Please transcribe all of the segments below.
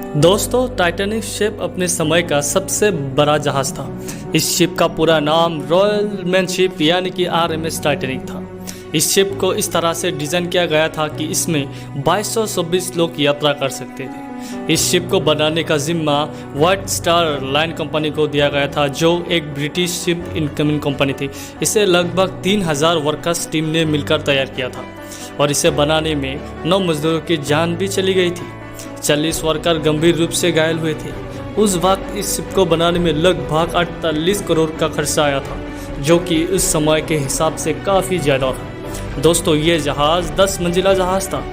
दोस्तों, Titanic ship अपने समय का सबसे बड़ा जहाज था। इस शिप का पूरा नाम रॉयल मैन शिप यानी कि RMS टाइटैनिक था। इस शिप को इस तरह से डिज़ाइन किया गया था कि इसमें 2226 लोग यात्रा कर सकते थे। इस शिप को बनाने का जिम्मा व्हाइट स्टार लाइन कंपनी को दिया गया था, जो एक ब्रिटिश शिप इनकमिंग कंपनी थी। इसे लगभग 3000 वर्कर्स टीम ने मिलकर तैयार किया था और इसे बनाने में 9 मजदूरों की जान भी चली गई थी। 40 वर्कर गंभीर रूप से घायल हुए थे। उस वक्त इस शिप को बनाने में लगभग 48 करोड़ का खर्चा आया था, जो कि उस समय के हिसाब से काफ़ी ज़्यादा था। दोस्तों, ये जहाज़ 10 मंजिला जहाज़ था।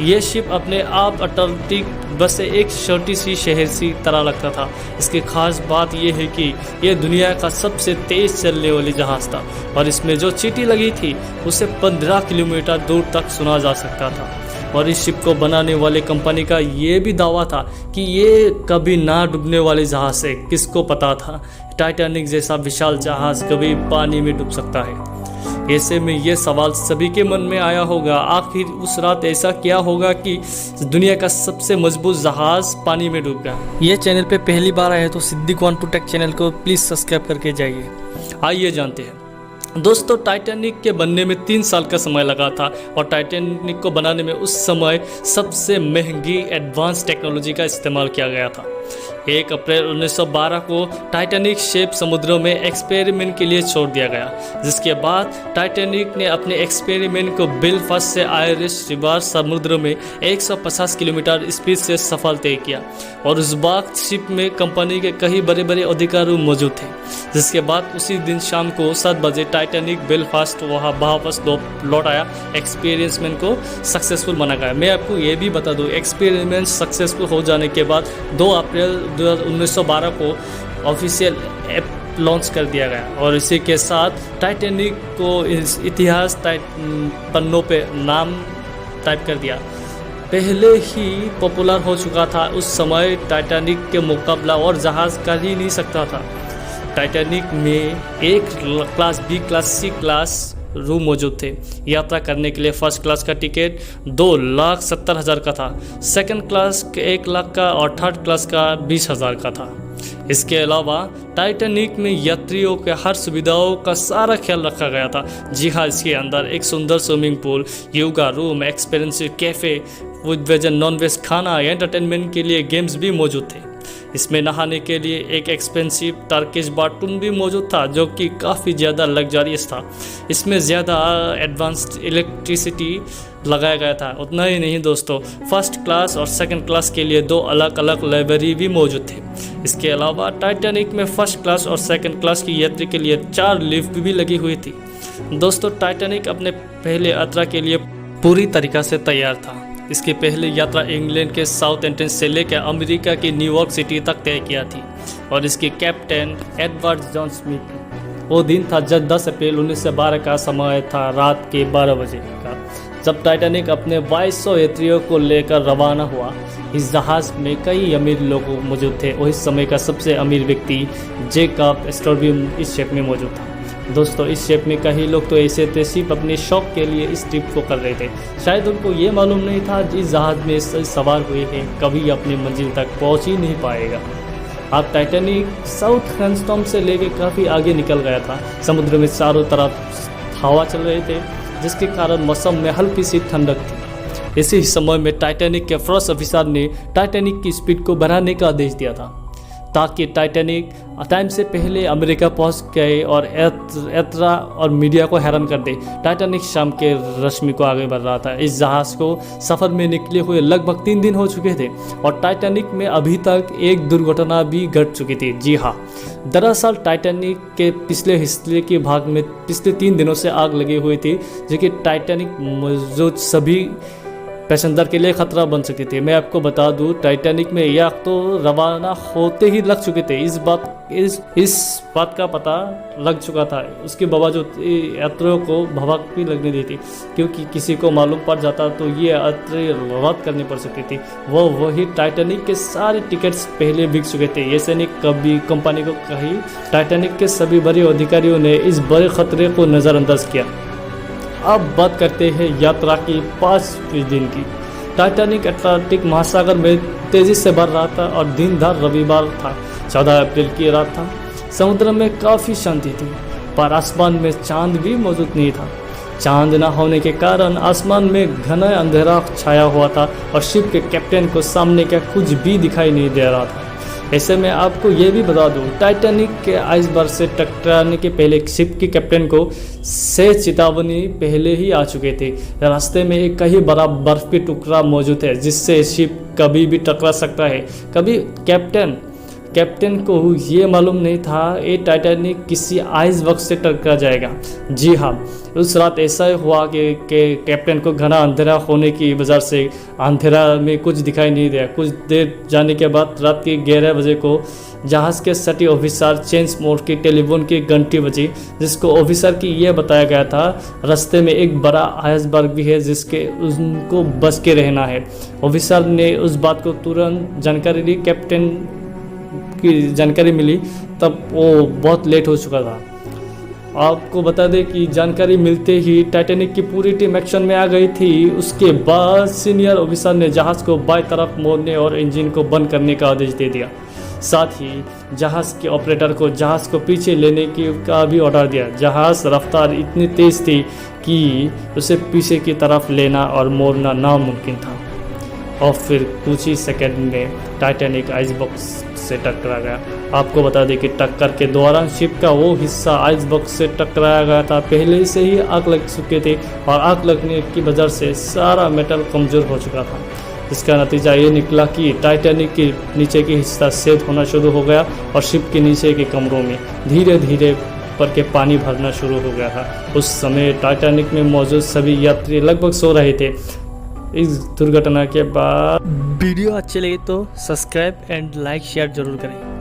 ये शिप अपने आप अटलांटिक बस एक छोटी सी शहर सी तरह लगता था। इसकी खास बात यह है कि यह दुनिया का सबसे तेज़ चलने वाली जहाज़ था और इसमें जो चींटी लगी थी उसे 15 किलोमीटर दूर तक सुना जा सकता था। और इस शिप को बनाने वाले कंपनी का ये भी दावा था कि ये कभी ना डूबने वाले जहाज़ है। किसको पता था टाइटैनिक जैसा विशाल जहाज़ कभी पानी में डूब सकता है। ऐसे में ये सवाल सभी के मन में आया होगा, आखिर उस रात ऐसा क्या होगा कि दुनिया का सबसे मजबूत जहाज़ पानी में डूब गया। ये चैनल पे पहली बार आए तो Siddique one two tech channel को प्लीज़ सब्सक्राइब करके जाइए। आइए जानते हैं। दोस्तों, टाइटैनिक के बनने में 3 साल का समय लगा था और टाइटैनिक को बनाने में उस समय सबसे महंगी एडवांस टेक्नोलॉजी का इस्तेमाल किया गया था। 1 अप्रैल 1912 को टाइटैनिक शिप समुद्रों में एक्सपेरिमेंट के लिए छोड़ दिया गया, जिसके बाद टाइटैनिक ने अपने एक्सपेरिमेंट को बेलफास्ट से आयरिश रिवर समुद्र में 150 किलोमीटर स्पीड से सफल तय किया। और उस वक्त शिप में कंपनी के कई बड़े बड़े अधिकारी मौजूद थे। जिसके बाद उसी दिन शाम को 7 बजे टाइटैनिक बेलफास्ट वापस लौट आया। एक्सपेरिमेंट को सक्सेसफुल माना गया। मैं आपको ये भी बता दूँ, एक्सपेरिमेंट सक्सेसफुल हो जाने के बाद 2 अप्रैल 1912 को ऑफिशियल ऐप लॉन्च कर दिया गया और इसी के साथ टाइटैनिक को इतिहास पन्नों पे नाम टाइप कर दिया। पहले ही पॉपुलर हो चुका था। उस समय टाइटैनिक के मुकाबला और जहाज़ कर ही नहीं सकता था। टाइटैनिक में A class, B class, C class room मौजूद थे। यात्रा करने के लिए फर्स्ट क्लास का टिकट 2,70,000 का था, सेकंड क्लास 1 लाख का और थर्ड क्लास का 20,000 का था। इसके अलावा टाइटैनिक में यात्रियों के हर सुविधाओं का सारा ख्याल रखा गया था। जी हाँ, इसके अंदर एक सुंदर swimming pool, yoga room, experience cafe with veg and non veg खाना, एंटरटेनमेंट के लिए गेम्स भी मौजूद थे। इसमें नहाने के लिए एक एक्सपेंसिव टर्किश बाथरूम भी मौजूद था, जो कि काफ़ी ज़्यादा लग्जरियस था। इसमें ज़्यादा एडवांस्ड इलेक्ट्रिसिटी लगाया गया था। उतना ही नहीं दोस्तों, फर्स्ट क्लास और सेकंड क्लास के लिए 2 अलग अलग लाइब्रेरी भी मौजूद थे। इसके अलावा टाइटैनिक में फर्स्ट क्लास और सेकंड क्लास की यात्री के लिए 4 लिफ्ट भी लगी हुई थी। दोस्तों, टाइटैनिक अपने पहले यात्रा के लिए पूरी तरीक़ा से तैयार था। इसकी पहली यात्रा इंग्लैंड के साउथ एंट्रेंस से लेकर अमेरिका की न्यूयॉर्क सिटी तक तय किया थी और इसके कैप्टन एडवर्ड जॉन स्मिथ। वो दिन था जब 10 अप्रैल 1912 का समय था, रात के 12 बजे का, जब टाइटैनिक अपने 2200 यात्रियों को लेकर रवाना हुआ। इस जहाज़ में कई अमीर लोग मौजूद थे और इस समय का सबसे अमीर व्यक्ति जेकब स्टर्बी इस शिप में मौजूद था। दोस्तों, इस शिप में कई लोग तो ऐसे थे सिर्फ अपने शौक के लिए इस ट्रिप को कर रहे थे। शायद उनको ये मालूम नहीं था जिस जहाज़ में सवार हुए हैं कभी अपनी मंजिल तक पहुंच ही नहीं पाएगा। अब टाइटैनिक साउथ हैम्पटन से लेकर काफ़ी आगे निकल गया था। समुद्र में चारों तरफ हवा चल रहे थे, जिसके कारण मौसम में हल्की सी ठंडक थी। इसी समय में टाइटैनिक के फर्स्ट ऑफिसर ने टाइटैनिक की स्पीड को बढ़ाने का आदेश दिया था, ताकि टाइटैनिक टाइम से पहले अमेरिका पहुंच गए और यात्रा और मीडिया को हैरान कर दे। टाइटैनिक शाम के रश्मि को आगे बढ़ रहा था। इस जहाज़ को सफ़र में निकले हुए लगभग 3 दिन हो चुके थे और टाइटैनिक में अभी तक एक दुर्घटना भी घट चुकी थी। जी हाँ, दरअसल टाइटैनिक के पिछले हिस्से के भाग में पिछले 3 दिनों से आग लगी हुई थी, जो कि टाइटैनिक मौजूद सभी पैसेंजर के लिए खतरा बन सके थे। मैं आपको बता दूं, टाइटैनिक में यह तो रवाना होते ही लग चुके थे। इस बात का पता लग चुका था। उसके बावजूद यात्रियों को भभक भी लगने दी थी, क्योंकि किसी को मालूम पड़ जाता तो ये यात्रा रद्द करनी पड़ सकती थी। वही टाइटैनिक के सारे टिकट्स पहले बिक चुके थे। ऐसे नहीं कभी कंपनी को कही। टाइटैनिक के सभी बड़े अधिकारियों ने इस बड़े खतरे को नज़रअंदाज किया। अब बात करते हैं यात्रा की 5वें दिन की। टाइटैनिक अटलांटिक महासागर में तेजी से बढ़ रहा था और दिन भर रविवार था, 14 अप्रैल की रात था। समुद्र में काफ़ी शांति थी, पर आसमान में चांद भी मौजूद नहीं था। चांद न होने के कारण आसमान में घना अंधेरा छाया हुआ था और शिप के कैप्टन को सामने का कुछ भी दिखाई नहीं दे रहा था। ऐसे में आपको ये भी बता दूं, टाइटैनिक के आइसबर्ग से टकराने के पहले शिप के कैप्टन को से चेतावनी पहले ही आ चुके थे। रास्ते में एक कहीं बड़ा बर्फ की टुकड़ा मौजूद है जिससे शिप कभी भी टकरा सकता है। कभी कैप्टन को ये मालूम नहीं था ये टाइटैनिक किसी आइसबर्ग से टकरा जाएगा। जी हाँ, उस रात ऐसा हुआ कि कैप्टन को घना अंधेरा होने की वजह से अंधेरा में कुछ दिखाई नहीं दिया। कुछ देर जाने के बाद रात के 11 बजे को जहाज़ के सटी ऑफिसर चेंस मोड की टेलीफोन की घंटी बजी, जिसको ऑफिसर की यह बताया गया था रास्ते में एक बड़ा आइसबर्ग भी है जिसके उनको बच के रहना है। ऑफिसर ने उस बात को तुरंत जानकारी दी। कैप्टन की जानकारी मिली तब वो बहुत लेट हो चुका था। आपको बता दें कि जानकारी मिलते ही टाइटैनिक की पूरी टीम एक्शन में आ गई थी। उसके बाद सीनियर ऑफिसर ने जहाज़ को बाएं तरफ मोड़ने और इंजन को बंद करने का आदेश दे दिया। साथ ही जहाज़ के ऑपरेटर को जहाज़ को पीछे लेने का भी ऑर्डर दिया। जहाज़ रफ्तार इतनी तेज़ थी कि उसे पीछे की तरफ लेना और मोड़ना नामुमकिन था। और फिर कुछ ही सेकंड में टाइटैनिक आइसबर्ग से टकरा गया। आपको बता दें कि टक्कर के दौरान शिप का वो हिस्सा आइसबर्ग से टकराया गया था। पहले से ही आग लग चुके थे और आग लगने की वजह से सारा मेटल कमज़ोर हो चुका था। इसका नतीजा ये निकला कि टाइटैनिक के नीचे का हिस्सा छेद होना शुरू हो गया और शिप के नीचे के कमरों में धीरे धीरे ऊपर के पानी भरना शुरू हो गया था। उस समय टाइटैनिक में मौजूद सभी यात्री लगभग सो रहे थे। इस दुर्घटना के बाद वीडियो अच्छी लगी तो सब्सक्राइब एंड लाइक शेयर जरूर करें।